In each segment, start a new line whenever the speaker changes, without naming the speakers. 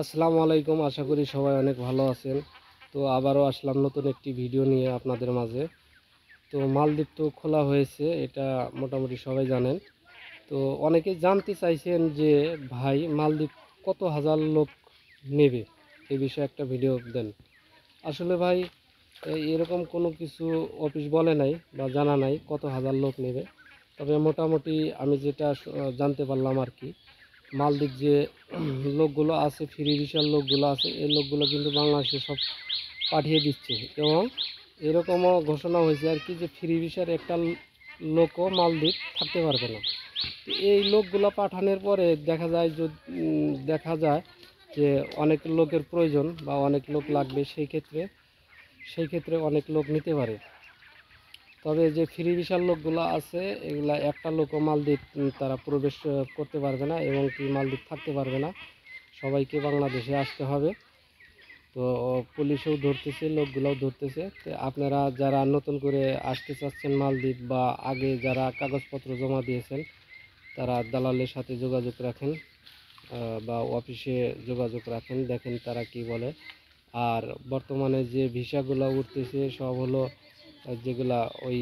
আসসালামু আলাইকুম। আশা করি সবাই অনেক ভালো আছেন। তো আবারও আসলাম নতুন একটি ভিডিও নিয়ে আপনাদের মাঝে। তো মালদ্বীপ তো খোলা হয়েছে, এটা মোটামুটি সবাই জানেন। তো অনেকেই জানতে চাইছেন যে ভাই মালদ্বীপ কত হাজার লোক নেবে, এই বিষয়ে একটা ভিডিও দেন। আসলে ভাই এরকম কোনো কিছু অফিস বলে নাই বা জানা নাই কত হাজার লোক নেবে। তবে মোটামুটি আমি যেটা জানতে পারলাম আর কি, মালদ্বীপ যে লোকগুলো আছে, ফ্রি ভিসার লোকগুলো আছে, এই লোকগুলো কিন্তু বাংলাদেশে সব পাঠিয়ে দিচ্ছে। এবং এরকমও ঘোষণা হয়েছে আর কি যে ফ্রি ভিসার একটা লোকও মালদ্বীপ থাকতে পারবে না। তো এই লোকগুলো পাঠানোর পরে দেখা যায় যে অনেক লোকের প্রয়োজন বা অনেক লোক লাগবে, সেই ক্ষেত্রে অনেক লোক নিতে পারে। তবে যে ফ্রি ভিসার লোকগুলো আছে, এগুলা একটা লোকও মালদ্বীপ তারা প্রবেশ করতে পারবে না এবং কি মালদ্বীপ থাকতে পারবে না। সবাইকে বাংলাদেশে আসতে হবে। তো পুলিশও ধরতেছে, লোকগুলোও ধরতেছে। তো আপনারা যারা নতুন করে আসতে চাচ্ছেন মালদ্বীপ বা আগে যারা কাগজপত্র জমা দিয়েছেন, তারা দালালের সাথে যোগাযোগ রাখেন বা অফিসে যোগাযোগ রাখেন, দেখেন তারা কি বলে। আর বর্তমানে যে ভিসাগুলো উঠতেছে সব হলো যেগুলা ওই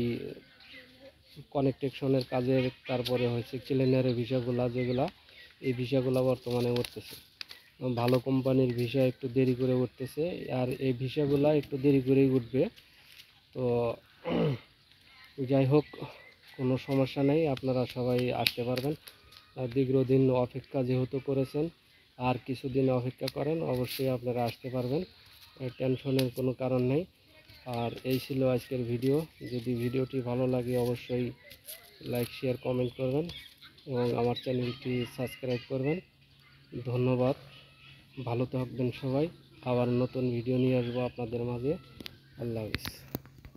কনেকটেকশনের কাজের, তারপরে হচ্ছে ক্লিনারের ভিসাগুলা, যেগুলা এই ভিসাগুলা বর্তমানে উঠতেছে। ভালো কোম্পানির ভিসা একটু দেরি করে উঠতেছে, আর এই ভিসাগুলা একটু দেরি করেই উঠবে। তো যাই হোক, কোনো সমস্যা নেই, আপনারা সবাই আসতে পারবেন। আর দীর্ঘদিন অপেক্ষা যেহেতু করেছেন, আর কিছুদিন অপেক্ষা করেন, অবশ্যই আপনারা আসতে পারবেন। টেনশনের কোনো কারণ নেই। আর এই ছিল আজকের ভিডিও। যদি ভিডিওটি ভালো লাগে অবশ্যই লাইক, শেয়ার, কমেন্ট করবেন এবং আমার চ্যানেলটি সাবস্ক্রাইব করবেন। ধন্যবাদ। ভালো থাকবেন সবাই। আবার নতুন ভিডিও নিয়ে আসবো আপনাদের মাঝে। আল্লাহ হাফিজ।